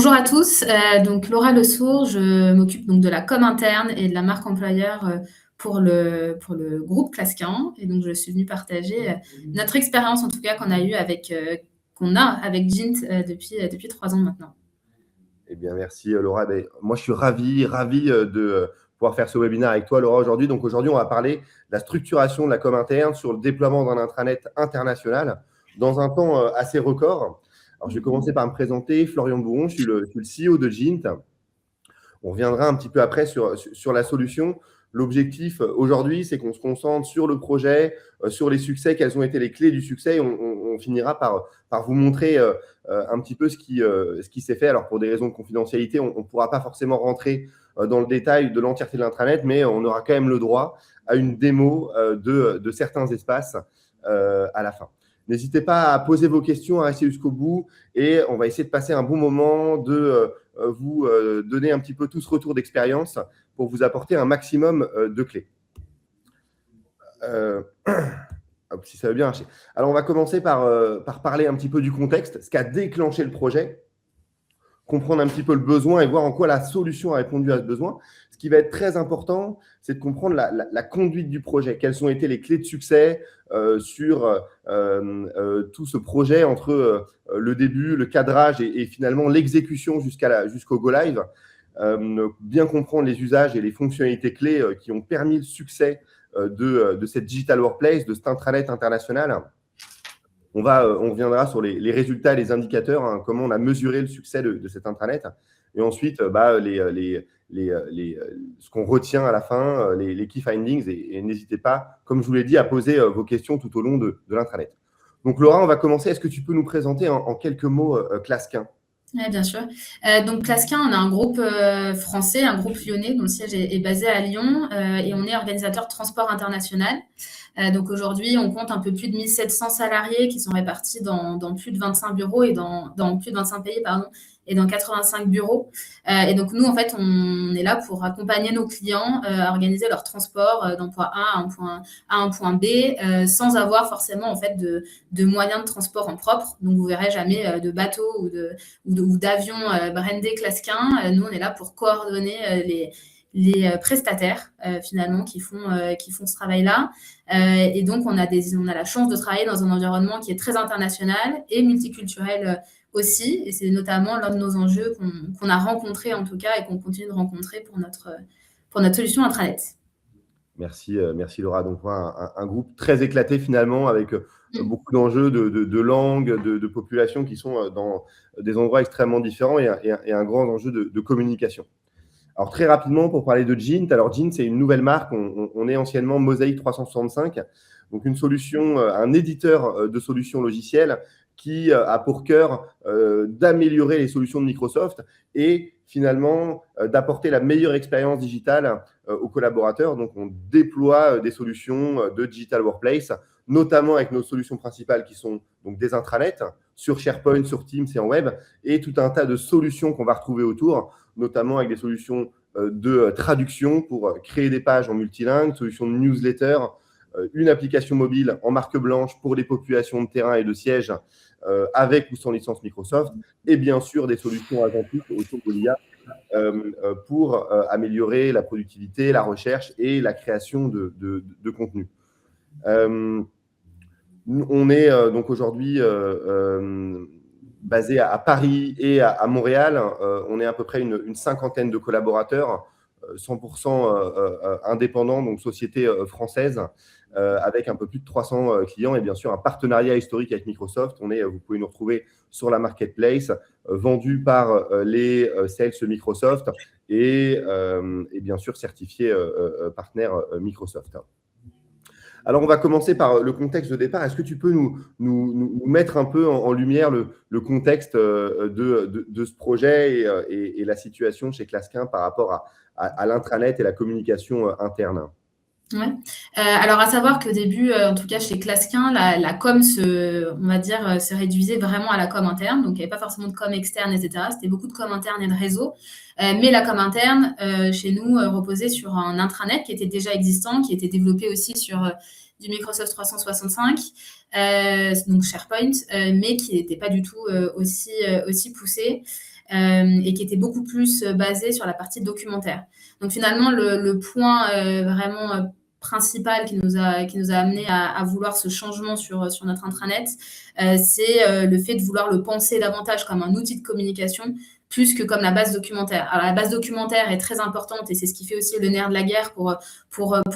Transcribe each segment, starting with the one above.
Bonjour à tous, donc Laura Lesourd, je m'occupe donc de la com interne et de la marque employeur, pour le groupe Clasquin et donc je suis venue partager, notre expérience en tout cas qu'on a avec Gint, depuis 3 ans maintenant. Eh bien, merci Laura. Moi, je suis ravi de pouvoir faire ce webinaire avec toi, Laura, aujourd'hui. Donc, aujourd'hui, on va parler de la structuration de la com interne sur le déploiement d'un intranet international dans un temps assez record. Alors, je vais commencer par me présenter. Florian Bouron, je suis le CEO de Gint. On reviendra un petit peu après sur la solution. L'objectif aujourd'hui, c'est qu'on se concentre sur le projet, sur les succès, quelles ont été les clés du succès. On finira par vous montrer un petit peu ce qui s'est fait. Alors, pour des raisons de confidentialité, on ne pourra pas forcément rentrer dans le détail de l'entièreté de l'intranet, mais on aura quand même le droit à une démo de certains espaces à la fin. N'hésitez pas à poser vos questions, à rester jusqu'au bout et on va essayer de passer un bon moment, de vous donner un petit peu tout ce retour d'expérience pour vous apporter un maximum de clés. Si ça veut bien marcher. Alors, on va commencer par parler un petit peu du contexte, ce qui a déclenché le projet, comprendre un petit peu le besoin et voir en quoi la solution a répondu à ce besoin. Ce qui va être très important, c'est de comprendre la conduite du projet. Quelles ont été les clés de succès sur tout ce projet entre le début, le cadrage et finalement l'exécution jusqu'au go live. Bien comprendre les usages et les fonctionnalités clés qui ont permis le succès de cette digital workplace, de cet intranet international. On reviendra sur les résultats et les indicateurs, hein, comment on a mesuré le succès de cet intranet. Et ensuite, ce qu'on retient à la fin, les key findings. Et n'hésitez pas, comme je vous l'ai dit, à poser vos questions tout au long de l'intranet. Donc, Laura, on va commencer. Est-ce que tu peux nous présenter en quelques mots Clasquin ? Oui, bien sûr. Donc Clasquin, on a un groupe français, un groupe lyonnais dont le siège est basé à Lyon et on est organisateur de transport international. Donc aujourd'hui, on compte un peu plus de 1700 salariés qui sont répartis dans plus de 25 bureaux et dans plus de 25 pays, pardon, et dans 85 bureaux. Et donc nous, en fait, on est là pour accompagner nos clients à organiser leur transport d'un point A à un point B sans avoir forcément en fait de moyens de transport en propre. Donc vous verrez jamais de bateau ou d'avion brandé Clasquin. Nous, on est là pour coordonner les prestataires finalement qui font ce travail-là. Et donc, on a la chance de travailler dans un environnement qui est très international et multiculturel aussi. Et c'est notamment l'un de nos enjeux qu'on a rencontré en tout cas et qu'on continue de rencontrer pour notre solution intranet. Merci Laura. Donc, un groupe très éclaté finalement avec beaucoup d'enjeux de langue, de population qui sont dans des endroits extrêmement différents et un grand enjeu de communication. Alors, très rapidement, pour parler de Gint. Alors, Gint, c'est une nouvelle marque. On est anciennement Mosaic 365, donc une solution, un éditeur de solutions logicielles qui a pour cœur d'améliorer les solutions de Microsoft et finalement d'apporter la meilleure expérience digitale aux collaborateurs. Donc, on déploie des solutions de digital workplace, notamment avec nos solutions principales qui sont donc des intranets sur SharePoint, sur Teams et en web, et tout un tas de solutions qu'on va retrouver autour, notamment avec des solutions de traduction pour créer des pages en multilingue, solutions de newsletter, une application mobile en marque blanche pour les populations de terrain et de siège avec ou sans licence Microsoft, et bien sûr des solutions agentiques autour de l'IA pour améliorer la productivité, la recherche et la création de contenu. On est donc aujourd'hui basé à Paris et à Montréal. On est à peu près une cinquantaine de collaborateurs, 100% indépendants, donc société française, avec un peu plus de 300 clients et bien sûr un partenariat historique avec Microsoft. Vous pouvez nous retrouver sur la marketplace, vendu par les sales Microsoft et bien sûr certifié partenaire Microsoft. Alors, on va commencer par le contexte de départ. Est-ce que tu peux nous mettre un peu en lumière le contexte de ce projet et la situation chez Clasquin par rapport à l'intranet et la communication interne ? Ouais. Alors, à savoir qu'au début, en tout cas chez Clasquin, la com on va dire, se réduisait vraiment à la com interne. Donc, il n'y avait pas forcément de com externe, etc. C'était beaucoup de com interne et de réseau. Mais la com interne, chez nous, reposait sur un intranet qui était déjà existant, qui était développé aussi sur du Microsoft 365, donc SharePoint, mais qui n'était pas du tout aussi poussé. et qui était beaucoup plus basé sur la partie documentaire. Donc finalement, le point vraiment principal qui nous a amené à vouloir ce changement sur notre intranet, c'est le fait de vouloir le penser davantage comme un outil de communication plus que comme la base documentaire. Alors la base documentaire est très importante et c'est ce qui fait aussi le nerf de la guerre pour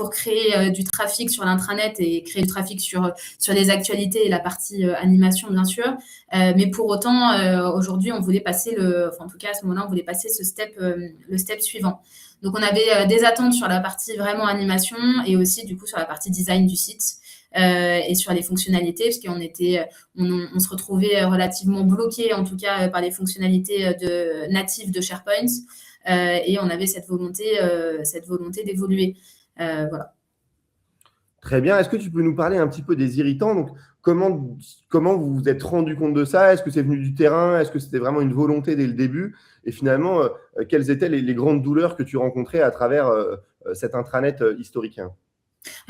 créer du trafic sur l'intranet et créer du trafic sur les actualités et la partie animation, bien sûr. Mais pour autant, aujourd'hui, on voulait passer en tout cas à ce moment-là, on voulait passer le step suivant. Donc on avait des attentes sur la partie vraiment animation et aussi du coup sur la partie design du site. Et sur les fonctionnalités, parce on se retrouvait relativement bloqué, en tout cas par les fonctionnalités natives de SharePoint, et on avait cette volonté d'évoluer. Voilà. Très bien. Est-ce que tu peux nous parler un petit peu des irritants? Donc, comment vous vous êtes rendu compte de ça? Est-ce que c'est venu du terrain? Est-ce que c'était vraiment une volonté dès le début? Et finalement, quelles étaient les grandes douleurs que tu rencontrais à travers cet intranet historique?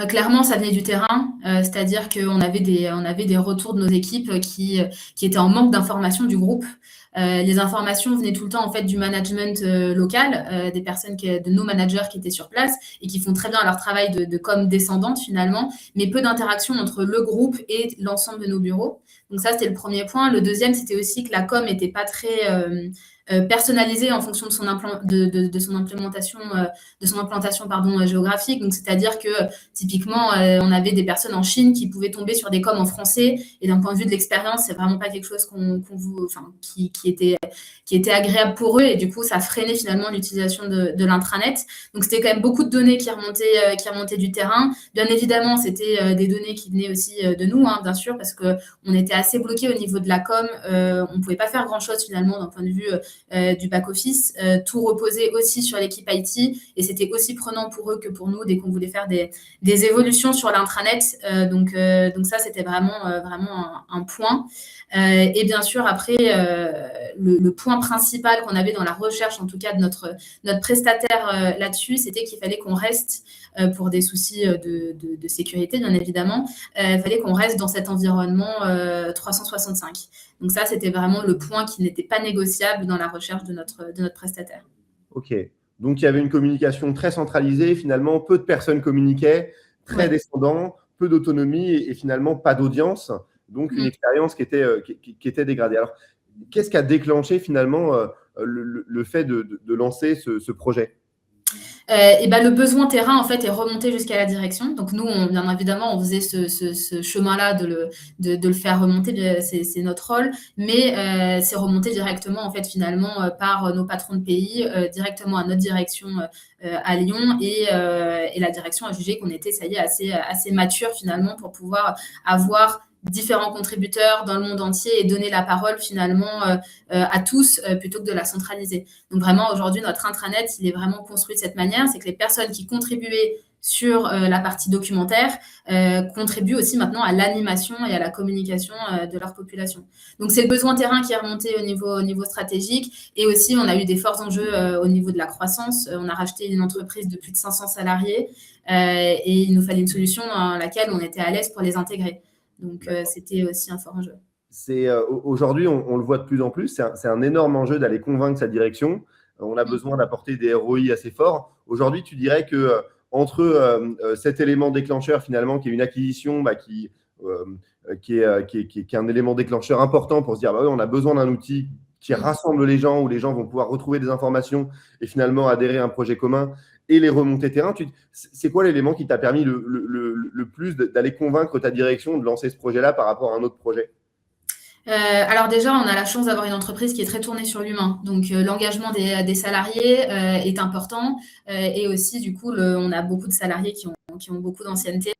Clairement, ça venait du terrain, c'est-à-dire qu'on avait des retours de nos équipes qui étaient en manque d'informations du groupe. Les informations venaient tout le temps en fait du management local, des personnes de nos managers qui étaient sur place et qui font très bien leur travail de com descendante finalement, mais peu d'interaction entre le groupe et l'ensemble de nos bureaux. Donc ça, c'était le premier point. Le deuxième, c'était aussi que la com n'était pas très personnalisée en fonction de son implantation géographique. Donc c'est-à-dire que typiquement, on avait des personnes en Chine qui pouvaient tomber sur des coms en français. Et d'un point de vue de l'expérience, c'est vraiment pas quelque chose qui était agréable pour eux. Et du coup, ça freinait finalement l'utilisation de l'intranet. Donc, c'était quand même beaucoup de données qui remontaient du terrain. Bien évidemment, c'était des données qui venaient aussi de nous, hein, bien sûr, parce qu'on était assez bloqués au niveau de la com. On ne pouvait pas faire grand-chose finalement d'un point de vue du back-office. Tout reposait aussi sur l'équipe IT. Et c'était aussi prenant pour eux que pour nous dès qu'on voulait faire des évolutions sur l'intranet. Donc ça, c'était vraiment un point. Et bien sûr, après, le point principal qu'on avait dans la recherche, en tout cas de notre prestataire là-dessus, c'était qu'il fallait qu'on reste, pour des soucis de sécurité, bien évidemment, il fallait qu'on reste dans cet environnement 365. Donc ça, c'était vraiment le point qui n'était pas négociable dans la recherche de notre prestataire. Ok. Donc, il y avait une communication très centralisée. Finalement, peu de personnes communiquaient, très descendant, peu d'autonomie et finalement pas d'audience. Donc, une expérience qui était dégradée. Alors, qu'est-ce qui a déclenché finalement le fait de lancer ce projet? Et ben, le besoin terrain, en fait, est remonté jusqu'à la direction. Donc, nous, bien évidemment, on faisait ce chemin-là de le faire remonter. C'est notre rôle. Mais c'est remonté directement, en fait, finalement, par nos patrons de pays, directement à notre direction à Lyon. Et la direction a jugé qu'on était, ça y est, assez mature, finalement, pour pouvoir avoir différents contributeurs dans le monde entier et donner la parole finalement à tous plutôt que de la centraliser. Donc vraiment aujourd'hui notre intranet il est vraiment construit de cette manière, c'est que les personnes qui contribuaient sur la partie documentaire contribuent aussi maintenant à l'animation et à la communication de leur population. Donc c'est le besoin terrain qui est remonté au niveau stratégique et aussi on a eu des forts enjeux au niveau de la croissance. On a racheté une entreprise de plus de 500 salariés et il nous fallait une solution dans laquelle on était à l'aise pour les intégrer. Donc, c'était aussi un fort enjeu. Aujourd'hui, on le voit de plus en plus. C'est un énorme enjeu d'aller convaincre sa direction. On a besoin d'apporter des ROI assez forts. Aujourd'hui, tu dirais que entre cet élément déclencheur, finalement, qui est une acquisition, qui est un élément déclencheur important pour se dire, oui, on a besoin d'un outil qui rassemble les gens, où les gens vont pouvoir retrouver des informations et finalement adhérer à un projet commun, et les remontées terrain. C'est quoi l'élément qui t'a permis le plus d'aller convaincre ta direction de lancer ce projet-là par rapport à un autre projet? Alors déjà, on a la chance d'avoir une entreprise qui est très tournée sur l'humain. Donc, l'engagement des salariés est important. Et aussi, du coup, on a beaucoup de salariés qui ont beaucoup d'ancienneté.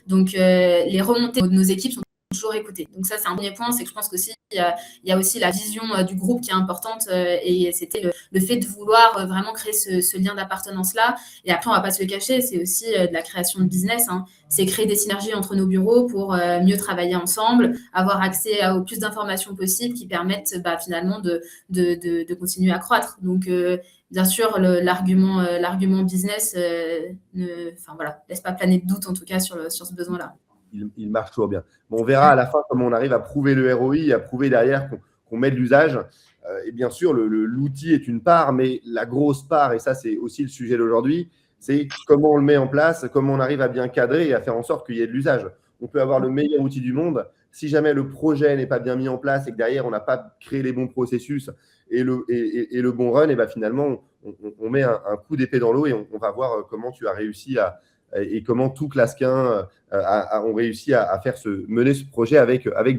Donc, les remontées de nos équipes sont toujours écoutées. Donc ça, c'est un premier point. C'est que je pense qu'aussi, il y a aussi la vision du groupe qui est importante. Et c'était le fait de vouloir vraiment créer ce lien d'appartenance-là. Et après, on ne va pas se le cacher, c'est aussi de la création de business. Hein. C'est créer des synergies entre nos bureaux pour mieux travailler ensemble, avoir accès au plus d'informations possibles qui permettent finalement de continuer à croître. Donc, bien sûr, l'argument business laisse pas planer de doute, en tout cas, sur ce besoin-là. Il marche toujours bien. Bon, on verra à la fin comment on arrive à prouver le ROI, à prouver derrière qu'on met de l'usage. Et bien sûr, l'outil est une part, mais la grosse part, et ça c'est aussi le sujet d'aujourd'hui, c'est comment on le met en place, comment on arrive à bien cadrer et à faire en sorte qu'il y ait de l'usage. On peut avoir le meilleur outil du monde, si jamais le projet n'est pas bien mis en place et que derrière on n'a pas créé les bons processus et le bon run, et ben finalement on met un coup d'épée dans l'eau et on va voir comment tu as réussi et comment tout Clasquin ont réussi à mener ce projet avec